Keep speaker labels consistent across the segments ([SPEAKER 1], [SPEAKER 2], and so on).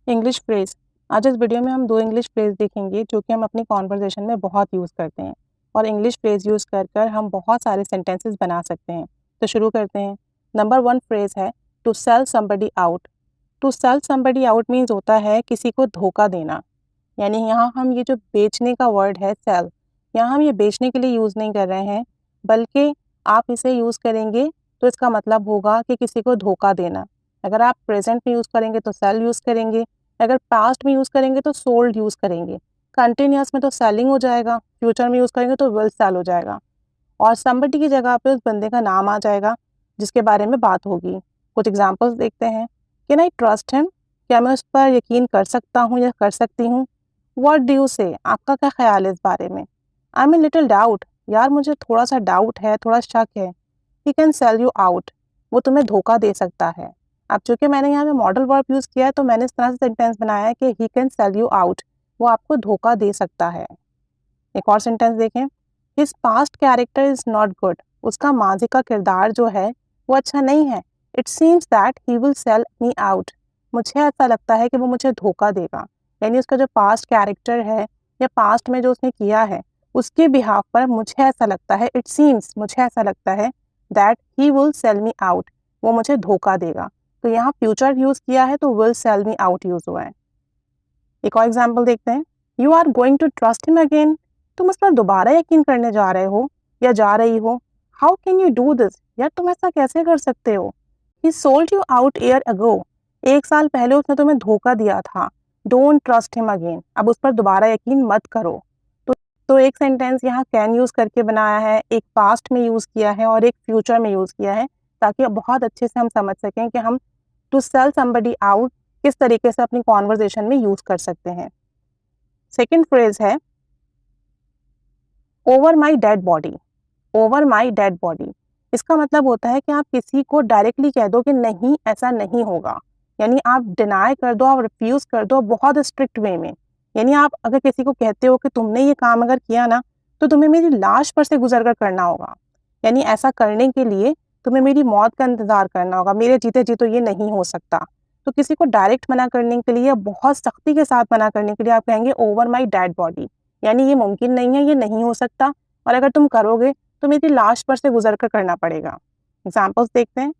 [SPEAKER 1] English phrase. आज इस video में हम 2 इंग्लिश फ्रेज़ देखेंगे जो कि हम अपनी कन्वर्सेशन में बहुत यूज़ करते हैं और इंग्लिश फ्रेज़ यूज़ कर हम बहुत सारे सेंटेंसेस बना सकते हैं। तो शुरू करते हैं। नंबर 1 फ्रेज़ है to sell somebody out. To sell somebody out means होता है किसी को धोखा देना। यानी यहाँ हम ये जो बेचने का वर्ड है सेल, यहाँ हम ये बेचने के लिए यूज़ नहीं कर रहे हैं, बल्कि आप इसे यूज़ करेंगे तो इसका मतलब होगा कि किसी को धोखा देना। अगर आप प्रेज़ेंट में यूज़ करेंगे तो सेल यूज़ करेंगे, अगर पास्ट में यूज़ करेंगे तो सोल्ड यूज़ करेंगे, कंटीन्यूअस में तो सेलिंग हो जाएगा, फ्यूचर में यूज़ करेंगे तो विल सेल हो जाएगा और समबडी की जगह पे उस बंदे का नाम आ जाएगा जिसके बारे में बात होगी। कुछ एग्ज़ाम्पल्स देखते हैं। Can I trust him? क्या मैं उस पर यकीन कर सकता हूँ या कर सकती हूँ? व्हाट डू यू से? आपका क्या ख़्याल है इस बारे में? I am in little doubt. यार मुझे थोड़ा-सा डाउट है, थोड़ा शक है। He can sell you out. वो तुम्हें धोखा दे सकता है। अब चूँकि मैंने यहाँ पे मॉडल वर्ब यूज़ किया है तो मैंने इस तरह से सेंटेंस बनाया है कि he can sell you out. वो आपको धोखा दे सकता है। एक और सेंटेंस देखें। His past character is not good. उसका माज़ी का किरदार जो है वो अच्छा नहीं है। It seems that he will sell me out. मुझे ऐसा लगता है कि वो मुझे धोखा देगा। यानी उसका जो पास्ट कैरेक्टर है या पास्ट में जो उसने किया है उसके बिहाफ पर मुझे ऐसा लगता है, इट सीम्स मुझे ऐसा लगता है that he will sell me out. वो मुझे धोखा देगा। तो यहाँ फ्यूचर यूज़ किया है तो will sell me out use हुआ है। एक और एग्जाम्पल देखते हैं। You are going to trust him again. तुम उस पर दोबारा यकीन करने जा रहे हो या जा रही हो। How can you do this? यार तुम ऐसा कैसे कर सकते हो? ही sold you out year ago. 1 साल पहले उसने तुम्हें धोखा दिया था। Don't trust him again. अब उस पर दोबारा यकीन मत करो। तो एक सेंटेंस यहाँ कैन यूज़ करके बनाया है, एक पास्ट में यूज़ किया है और एक फ्यूचर में यूज़ किया है ताकि बहुत अच्छे से हम समझ सकें कि हम टू सेल समबडी आउट किस तरीके से अपनी कॉन्वर्जेशन में यूज़ कर सकते हैं। सेकेंड फ्रेज है over my dead body. Over my dead body इसका मतलब होता है कि आप किसी को डायरेक्टली कह दो कि नहीं ऐसा नहीं होगा। यानी आप डिनाई कर दो, आप रिफ्यूज़ कर दो बहुत स्ट्रिक्ट वे में। यानी आप अगर किसी को कहते हो कि तुमने ये काम अगर किया ना तो तुम्हें मेरी लाश पर से गुजर कर करना होगा। यानी ऐसा करने के लिए तुम्हें मेरी मौत का इंतज़ार करना होगा, मेरे जीते जी तो ये नहीं हो सकता। तो किसी को डायरेक्ट मना करने के लिए, बहुत सख्ती के साथ मना करने के लिए आप कहेंगे ओवर माई डेड बॉडी। यानी ये मुमकिन नहीं है, ये नहीं हो सकता और अगर तुम करोगे तो मेरी लाश पर से गुजर कर करना पड़ेगा। एग्जाम्पल्स देखते हैं।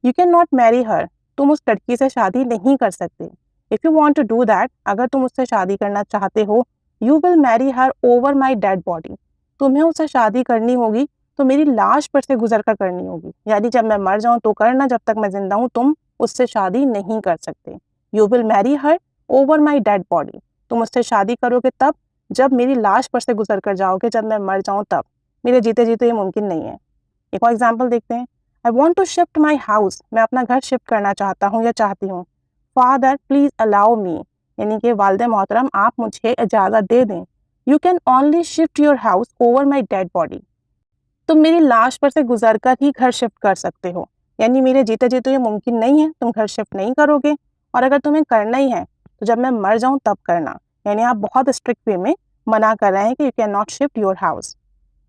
[SPEAKER 1] You can not marry her. तुम उस लड़की से शादी नहीं कर सकते। If you want to do that, अगर तुम उससे शादी करना चाहते हो, you will marry her over my dead body. तुम्हें उससे शादी करनी होगी तो मेरी लाश पर से गुजर कर करनी होगी। यानी जब मैं मर जाऊँ तो करना, जब तक मैं जिंदा हूँ तुम उससे शादी नहीं कर सकते। You will marry her over my dead body. तुम उससे शादी करोगे तब जब मेरी लाश पर से गुजर कर जाओगे, जब मैं मर जाऊँ तब। मेरे जीते जी तो ये मुमकिन नहीं है। एक और एग्जाम्पल देखते हैं। I want to shift my house. मैं अपना घर शिफ्ट करना चाहता हूँ या चाहती हूँ। Father please allow me. यानी कि वालिद मोहतरम आप मुझे इजाज़त दे दें। You can only shift your house over my dead body. तुम मेरी लाश पर से गुजर कर ही घर शिफ्ट कर सकते हो। यानी मेरे जीते जी तो ये मुमकिन नहीं है, तुम घर शिफ्ट नहीं करोगे और अगर तुम्हें करना ही है तो जब मैं मर जाऊँ तब करना। यानी आप बहुत स्ट्रिक्ट वे में मना कर रहे हैं कि you can not shift your house.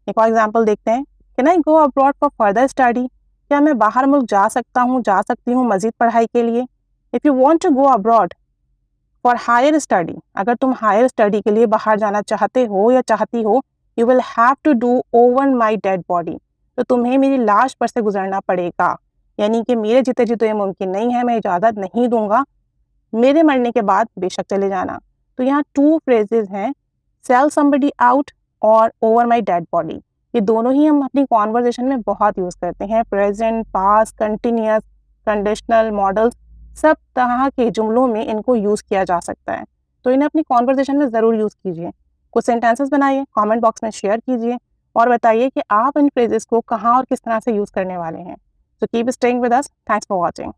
[SPEAKER 1] एक और एग्जाम्पल देखते हैं। Can I go abroad for further study? क्या मैं बाहर मुल्क जा सकता हूँ, जा सकती हूँ मजीद पढ़ाई के लिए? If you want to go abroad for higher study, अगर तुम हायर स्टडी के लिए बाहर जाना चाहते हो या चाहती हो, you will have to do over my dead body. तो तुम्हें मेरी लाश पर से गुजरना पड़ेगा। यानी कि मेरे जीते जी तो ये मुमकिन नहीं है, मैं इजाज़त नहीं दूंगा, मेरे मरने के बाद बेशक चले जाना। तो यहाँ 2 फ्रेजेस हैं, सेल समबडी आउट और ओवर माई डेड बॉडी। ये दोनों ही हम अपनी कॉन्वर्जेशन में बहुत यूज़ करते हैं। Present, past, continuous, conditional, models, सब तरह के जुमलों में इनको यूज़ किया जा सकता है। तो इन्हें अपनी कॉन्वर्जेशन में ज़रूर यूज़ कीजिए। कुछ सेंटेंसेस बनाइए, कमेंट बॉक्स में शेयर कीजिए और बताइए कि आप इन फ्रेजेस को कहाँ और किस तरह से यूज़ करने वाले हैं। So keep staying with us. Thanks for watching.